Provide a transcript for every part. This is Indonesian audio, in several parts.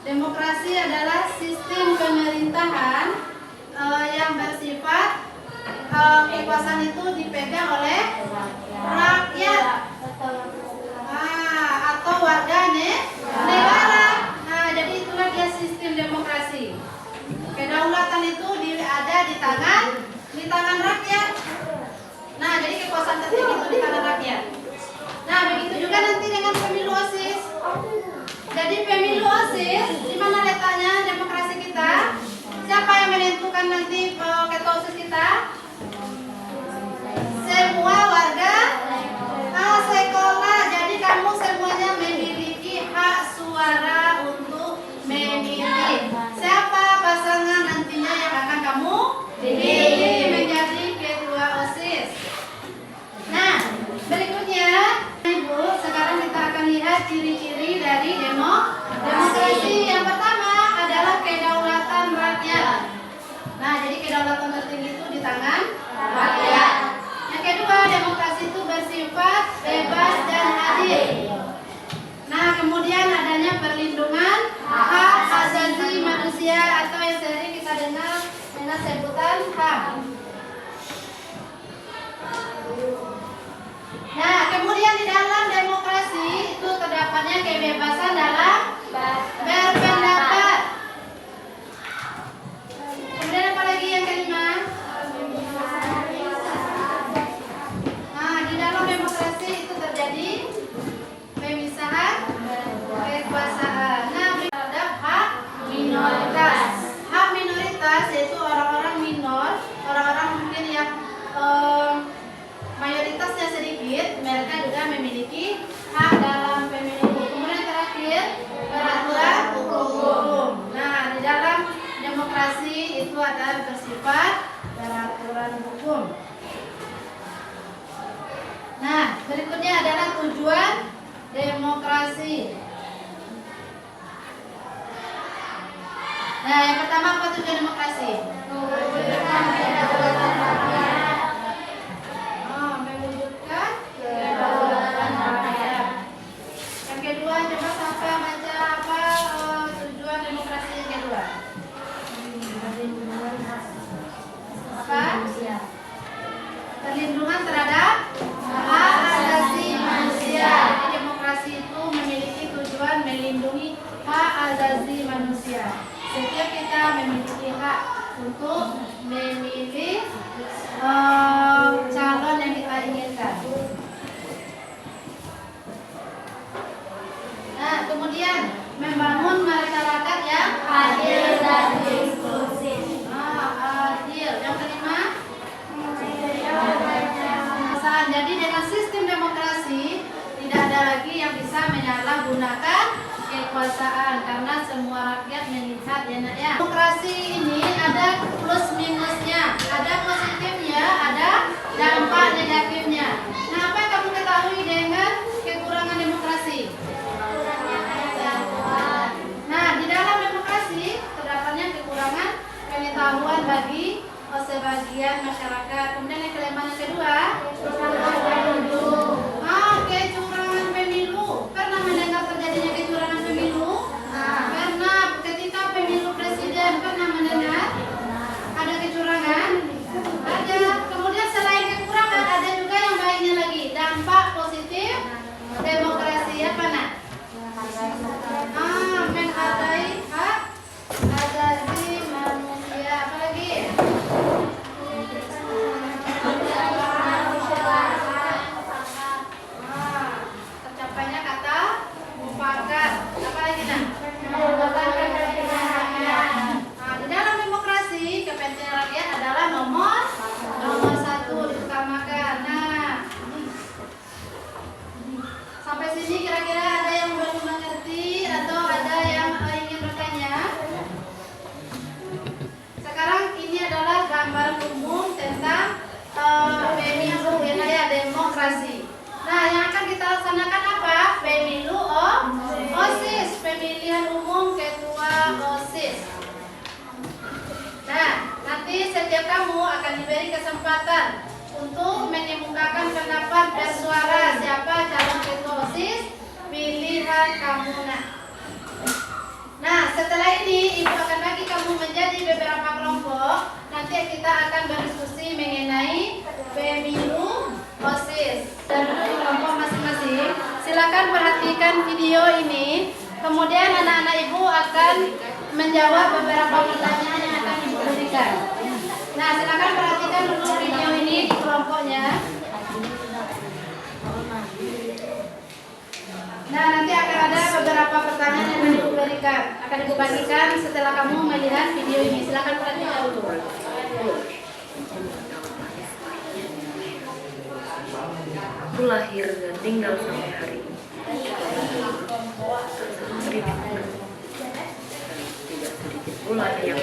Demokrasi adalah sistem pemerintahan yang bersifat kekuasaan itu dipegang oleh rakyat atau warga negara. Nah, jadi itulah dia sistem demokrasi. Kedaulatan itu ada di tangan rakyat. Nah, jadi kekuasaan tertinggi itu di tangan rakyat. Nah, begitu juga nanti dengan pemilu OSIS. Jadi pemilu OSIS, di mana letaknya demokrasi kita? Siapa yang menentukan nanti ketua OSIS kita? Semua warga sekolah. Jadi kamu semuanya memiliki hak suara untuk memilih siapa pasangan nantinya yang akan kamu pilih menjadi ketua OSIS. Nah, berikutnya Ibu, sekarang kita akan lihat ciri-ciri dari demokrasi. Yang pertama adalah kedaulatan rakyat. Nah, jadi kedaulatan tertinggi itu di tangan rakyat. Yang kedua, demokrasi itu bersifat bebas dan adil. Nah, kemudian adanya perlindungan hak asasi manusia atau yang sering kita dengar dengan sebutan HAM. Nah, kemudian di dalam demokrasi itu terdapatnya kebebasan dalam berpendapat. Kemudian apa lagi yang kelima? Nah, di dalam demokrasi itu terjadi pemisahan Nah, yang pertama apa tujuan demokrasi? Mewujudkan kedaulatan rakyat. Yang kedua, coba siapa baca apa tujuan demokrasi yang kedua? Apa? Perlindungan terhadap hak asasi manusia. Jadi demokrasi itu memiliki tujuan melindungi hak asasi manusia. Setiap kita memiliki hak untuk memilih calon yang kita inginkan. Nah, kemudian membangun masyarakat yang adil dan inklusif. Adil. Yang kelima, jadi dengan sistem demokrasi tidak ada lagi yang bisa menyalahgunakan kekuasaan karena semua rakyat melihat ya. Demokrasi ini ada plus minusnya, ada positifnya, ada dampak negatifnya. Nah, apa yang kamu ketahui dengan kekurangan demokrasi? Nah, di dalam demokrasi terdapatnya kekurangan pengetahuan bagi sebagian masyarakat. Kemudian yang kelima yang kedua, kecurangan pemilu. Pernah mendengar terjadinya kecurangan pemilu? Pernah ketika pemilu presiden pernah mendengar ada kecurangan? Ada. Kemudian selain kekurangan ada juga yang baiknya lagi. Dampak positif demokrasi apa nak? Menghargai hak asasi manusia. Apa lagi? Tercapainya kata mufakat. Apa lagi nak? Di dalam demokrasi kepentingan rakyat adalah nomor satu diutamakan. Nah, sampai sini kira-kira ada yang belum mengerti atau ada yang ingin bertanya? Sekarang ini adalah gambaran umum tentang pemilu wilayah demokrasi. Nah, yang akan kita laksanakan apa? Pemilu OSIS, pemilihan umum ketua OSIS. Nah, nanti setiap kamu akan diberi kesempatan untuk mengemukakan pendapat bersuara siapa calon ketua OSIS pilihan kamu. Nah, setelah ini ibu akan bagi kamu menjadi beberapa kelompok. Nanti kita akan berdiskusi mengenai pemilu OSIS. Dan kelompok masing-masing, silakan perhatikan video ini. Kemudian anak-anak ibu akan menjawab beberapa pertanyaan yang akan ibu berikan. Nah, silakan perhatikan dulu video ini di kelompoknya. Nah, nanti akan ada beberapa pertanyaan yang akan ibu berikan. Akan ibu bagikan setelah kamu melihat video ini. Silakan perhatikan dulu. Aku lahir dan tinggal sampai hari ini. Tidak sedikit pula yang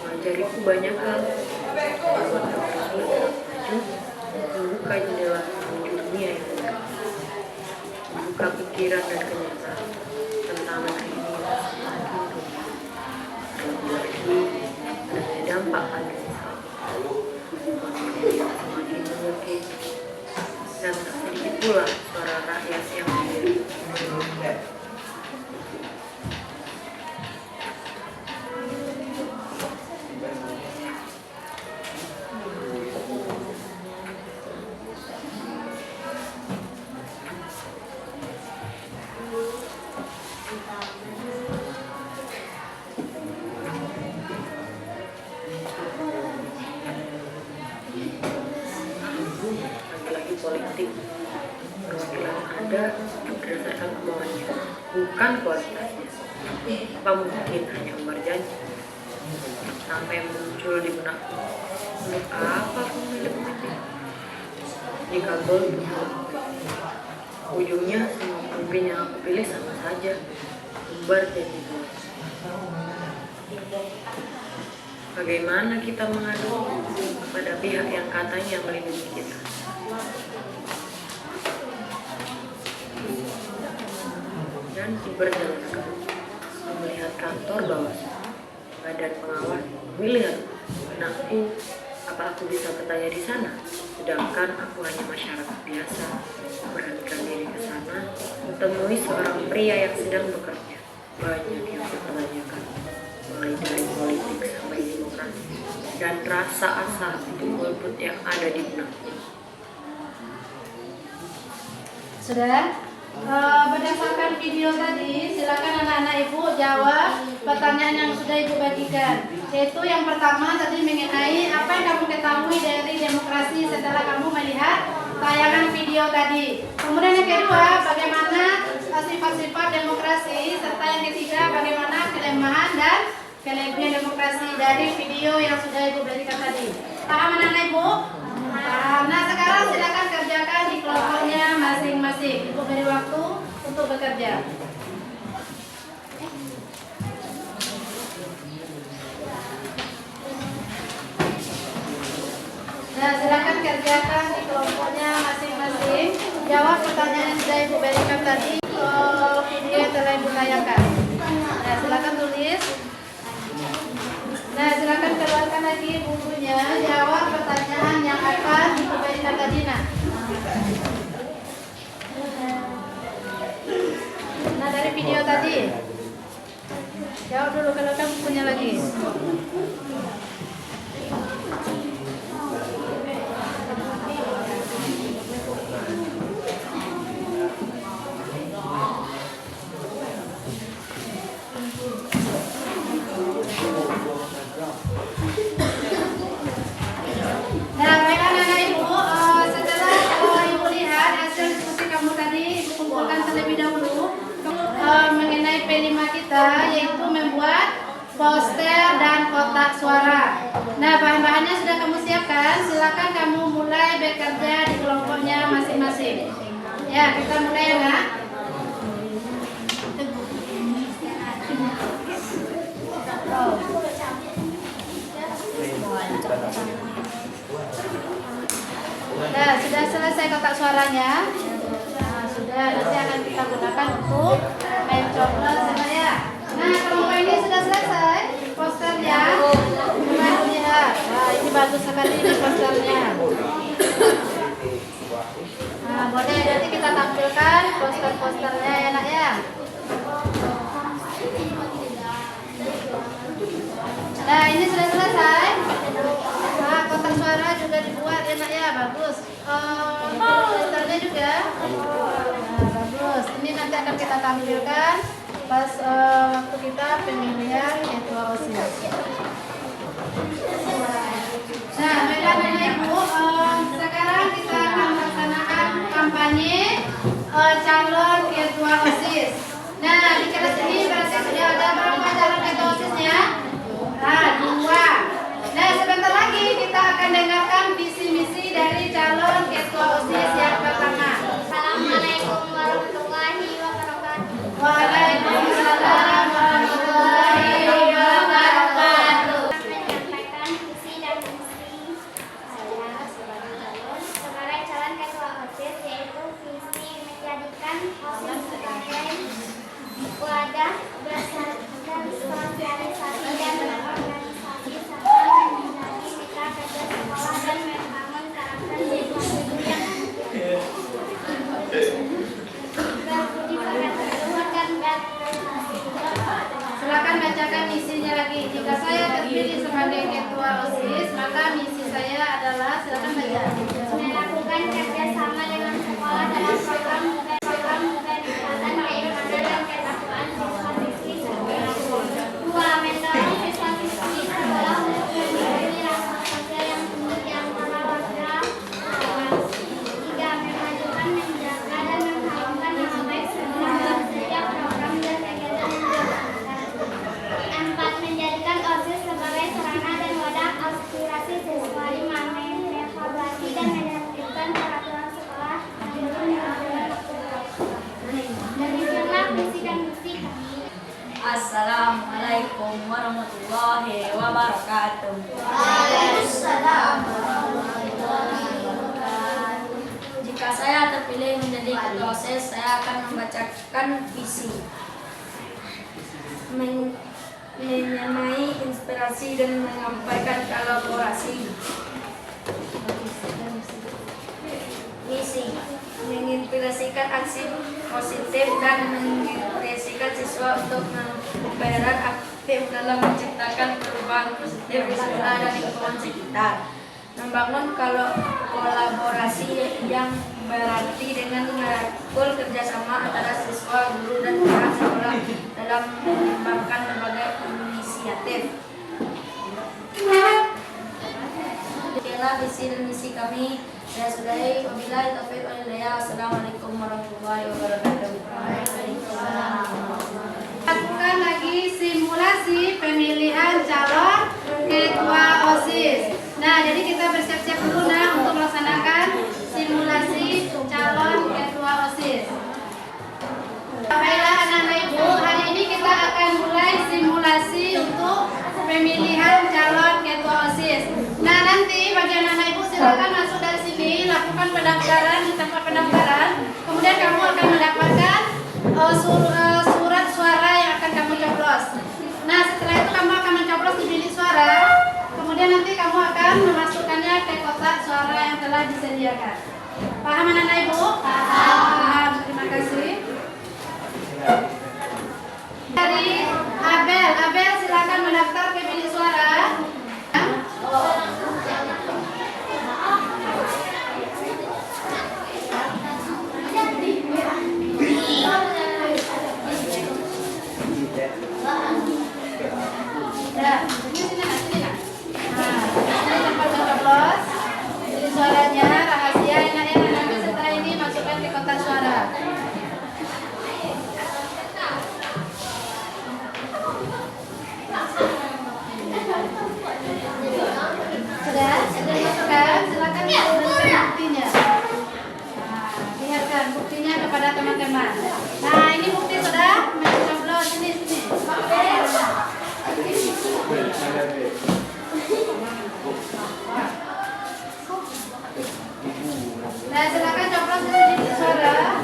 mengajariku banyak hal. Membuka jendela menuju dunia yang baru, membuka pikiran dan kenyataan tentang negeri ini yang semakin rumit. Ada dampak pada semakin mengekeh dan tak sedikit pula suara rakyat yang sendiri. Politik perwakilan ada berdasarkan kemauannya, bukan kualitasnya. Apa mungkin hanya umbar janji sampai muncul di benakku, untuk apa aku memilih pemimpin? Jika golput, ujungnya semua pemimpin yang aku pilih sama saja, umbar janji. Bagaimana kita mengadu kepada pihak yang katanya melindungi kita? menanti berjalan ke melihat kantor bawaslu. Badan pengawas melihat anakku, apa aku bisa bertanya di sana? Sedangkan aku hanya masyarakat biasa. Beranikan diri ke sana, menemui seorang pria yang sedang bekerja. Banyak yang dipertanyakan, mulai dari politik sampai demokrasi, dan rasa asa golput yang ada di benakku. Sudah? Berdasarkan video tadi, silakan anak-anak ibu jawab pertanyaan yang sudah ibu bagikan. Yaitu yang pertama tadi mengenai apa yang kamu ketahui dari demokrasi setelah kamu melihat tayangan video tadi. Kemudian yang kedua, bagaimana sifat-sifat demokrasi, serta yang ketiga, bagaimana kelemahan dan kelebihan demokrasi dari video yang sudah ibu berikan tadi. Paham anak-anak ibu? Nah, sekarang silakan kerjakan di kelompoknya masing-masing. Ibu beri waktu untuk bekerja. Nah, silakan kerjakan di kelompoknya masing-masing. Jawab pertanyaan yang sudah ibu berikan tadi video yang telah ibu tayangkan. Nah, silakan tulis. Nah, silakan keluarkan lagi bukunya. Jawab pertanyaan yang akan ibu berikan tadi. Nah, dari video tadi. Jawab dulu, keluarkan bukunya lagi. Nah, baiklah anak ibu, setelah ibu lihat hasil diskusi kamu tadi, ibu kumpulkan terlebih dahulu mengenai P5 kita, yaitu membuat poster dan kotak suara. Nah, bahan-bahannya sudah kamu siapkan. Silakan kamu mulai bekerja di kelompoknya masing-masing. Ya, kita mulai ya, Nak. Nah, sudah selesai kotak suaranya. Nah, sudah, nanti akan kita gunakan untuk mencoblos ya. Nah, kelompok ini sudah selesai posternya. Mulai lihat. Nah, ini bagus sekali ini posternya. Nah, boleh nanti kita tampilkan poster-posternya ya, Nak ya. Nah, ini sudah selesai. Nah, kotak suara juga dibuat ya, Nak ya, bagus. Posternya juga. Nah, bagus. Ini nanti akan kita tampilkan pas waktu kita pemilihan ketua OSIS. Nah, baiklah anak ibu, sekarang kita akan melaksanakan kampanye calon ketua OSIS. Nah, di kelas ini berarti sudah ada berapa calon ketua OSISnya? Nah, 2. Nah, sebentar lagi kita akan dengarkan visi misi dari calon ketua OSIS yang pertama. Assalamualaikum warahmatullahi wabarakatuh. Waalaikumsalam warahmatullahi wabarakatuh. Menyampaikan visi dan misi saya sebagai calon ketua OSIS, yaitu visi menjadikan OSIS sebagai wadah berdasarkan sosialisasi dan organisasi serta menjadi mitra kerja sekolah dan membangun karakter siswa yang berbudi pekerti luhur dan berprestasi. Silakan bacakan misinya lagi. Jika saya terpilih sebagai ketua OSIS, maka misi saya adalah, silakan baca. Melakukan kerjasama dengan sekolah dalam program peningkatan keimanan dan ketakwaan siswa-siswi sekolah. 2. Mendorong siswa-siswi sekolah untuk memiliki rasa kerja yang tinggi di antara warga kelas. 3. Memajukan, menjaga, dan mengharumkan nama baik sekolah dalam setiap program dan kegiatan yang dilakukan. 4. Menjadikan OSIS sebagai sarana dan wadah aspirasi siswa. 5. Mengevaluasi dan menertibkan peraturan sekolah. Demikianlah visi dan misi kami. Assalamualaikum warahmatullahi wabarakatuh. Waalaikumsalam warahmatullahi wabarakatuh. Jika saya terpilih menjadi ketua OSIS, saya akan membacakan visi. Menyamai inspirasi dan menyampaikan kolaborasi. Misi menginspirasikan aksi positif dan menginspirasikan siswa untuk berperan aktif dalam menciptakan perubahan positif di sekolah dan lingkungan sekitar. Membangun kolaborasi yang berarti dengan merangkul kerjasama antara siswa, guru, dan pihak sekolah dalam mengembangkan berbagai inisiatif. Demikianlah visi dan misi kami. Saya sudahi. Wabillahi taufiq wal hidayah. Assalamualaikum warahmatullahi wabarakatuh. Lakukan lagi simulasi pemilihan calon ketua OSIS. Nah, jadi kita bersiap-siap dulu untuk melaksanakan simulasi calon ketua OSIS. Baiklah anak-anak ibu, hari ini kita akan mulai simulasi untuk pemilihan calon ketua OSIS. Nah, nanti bagi anak-anak ibu silakan masuk dari sini, lakukan pendaftaran di tempat pendaftaran. Kemudian kamu akan mendapatkan surat suara yang akan kamu coblos. Nah, setelah itu kamu akan mencoblos di bilik suara. Kemudian nanti kamu akan memasukkannya ke kotak suara yang telah disediakan. Paham anak-anak ibu? Paham. Terima kasih. Dari Abel silakan mendaftar ke bilik suara. Suaranya rahasia, enak-enak, nanti setelah ini masukkan ke kotak suara. Sudah masukkan, silakan tunjukkan buktinya. Nah, lihatkan buktinya kepada teman-teman. Nah, ini bukti sudah mencoblos sini. Nah, silakan coblos di sini di suara.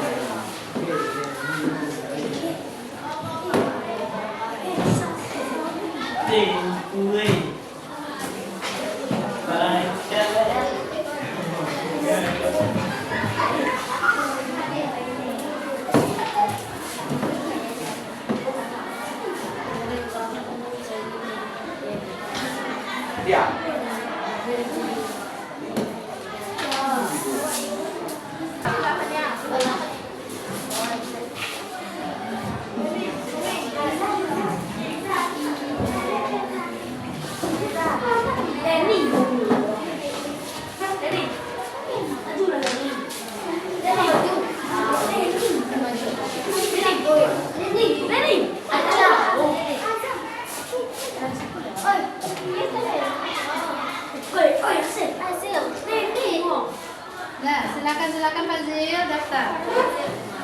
Nah, silakan Fazil daftar.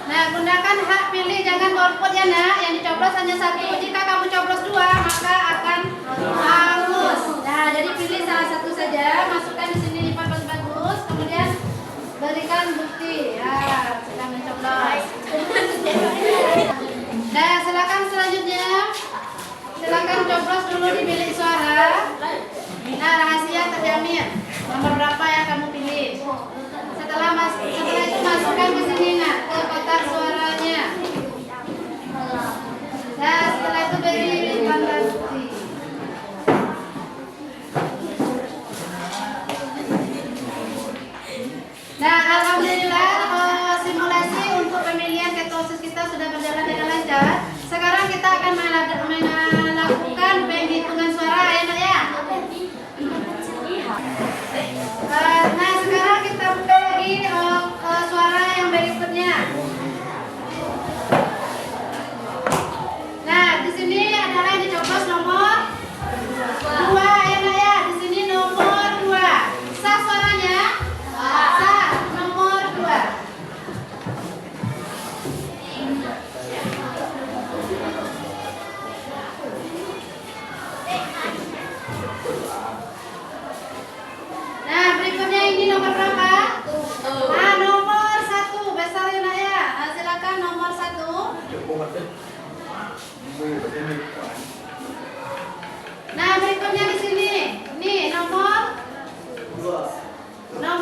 Nah, gunakan hak pilih, jangan golput ya nak. Yang dicoblos hanya satu. Jika kamu coblos dua, maka akan hangus. Nah, jadi pilih salah satu saja, masukkan di sini lipat bagus-bagus, kemudian berikan bukti. Ya, sedang mencoblos. Nah, silakan selanjutnya. Silakan coblos dulu di bilik suara. Nah, rahasia terjamin. Nomor berapa yang kamu pilih? Setelah itu masukkan ke sini nak, ke kotak suaranya. Nah, setelah itu beri tanda bukti. Nah, alhamdulillah simulasi untuk pemilihan ketua OSIS kita sudah berjalan dengan lancar. Sekarang kita akan melakukan penghitungan suara, enak ya? Nah, sekarang kita buka lagi suara yang berikutnya. Nah, berikutnya di sini. Nih, nomor 2. Nah,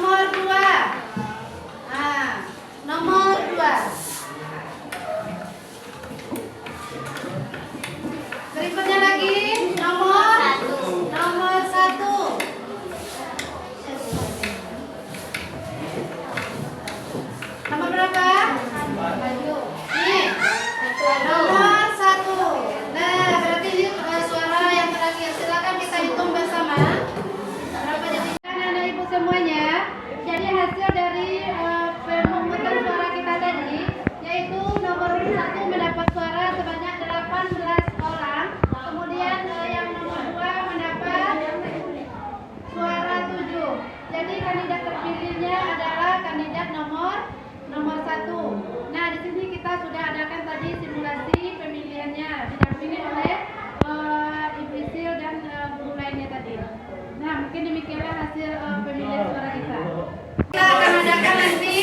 nomor 2. Berikutnya lagi nomor 1. Nomor berapa? Nih, nomor 1. Nah, berarti ini suara yang terakhir. Silakan kita hitung bersama. Berapa jadi? Anak-anak ibu semuanya. Jadi hasil dari pemungutan suara kita tadi, yaitu nomor 1 mendapat suara sebanyak 18 orang. Kemudian yang nomor 2 mendapat suara 7. Jadi kandidat terpilihnya adalah kandidat nomor 1. Nah, di sini kita sudah adakan tadi simulasi pemilihannya didampingi oleh Ibu Isil dan guru lainnya tadi. Nah, mungkin demikianlah hasil pemilihan suara kita. Kita akan adakan nanti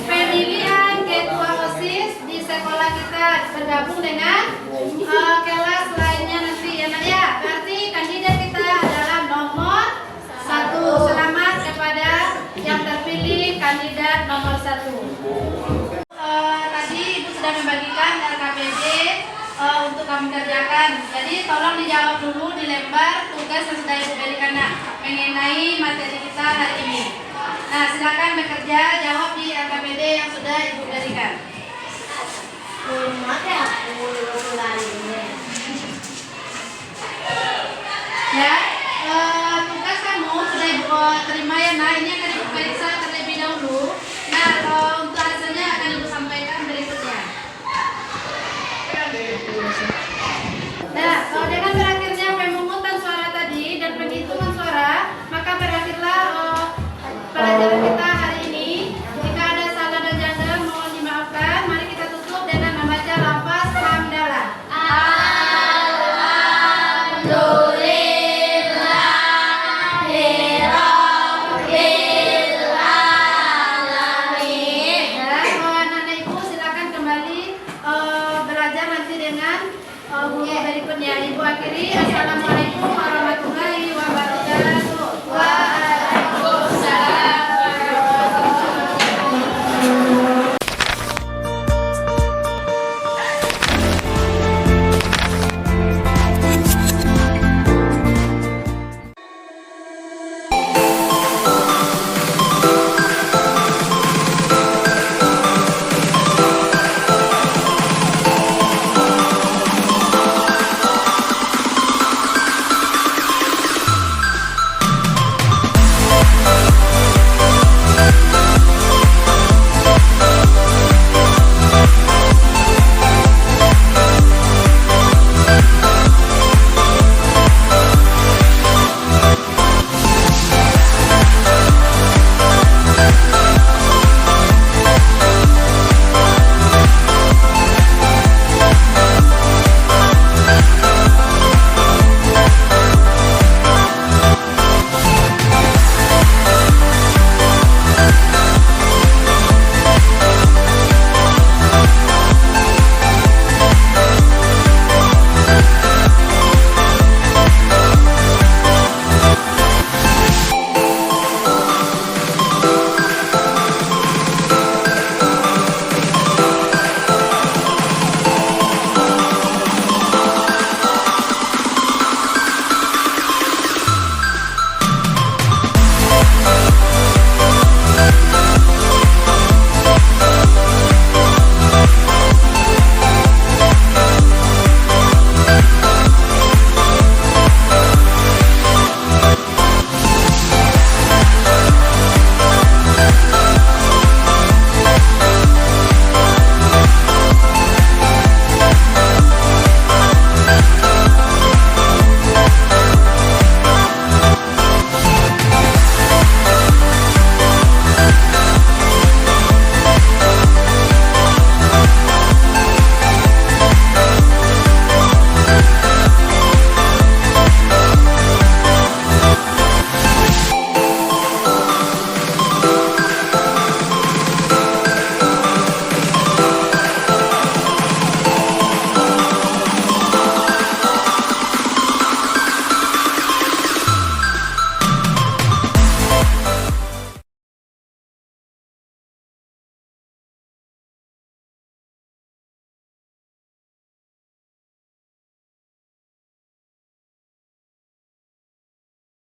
pemilihan ketua OSIS di sekolah kita bergabung dengan kelas lainnya nanti ya Nak ya. Berarti kandidat kita adalah nomor 1. Selamat kepada yang terpilih kandidat nomor 1. Tadi Ibu sudah membagikan LKPD untuk kami kerjakan. Jadi tolong dijawab dulu di lembar tugas yang sudah Ibu berikan mengenai materi kita hari ini. Nah, silakan bekerja jawab di LKPD yang sudah Ibu berikan. Ya, tugas kamu sudah Ibu terima ya. Nah, ini akan Ibu periksa terlebih dahulu. Nah, untuk hasilnya akan Ibu sampaikan berikutnya. Nah, dengan berakhirnya pemungutan suara tadi dan penghitungan suara, maka berakhirlah pelajaran kita hari ini. Jika ada salah dan janggal mohon dimaafkan. Mari kita tutup dengan membaca lafaz hamdalah. Belajar nanti dengan guru berikutnya. Ibu akhiri. Assalamualaikum.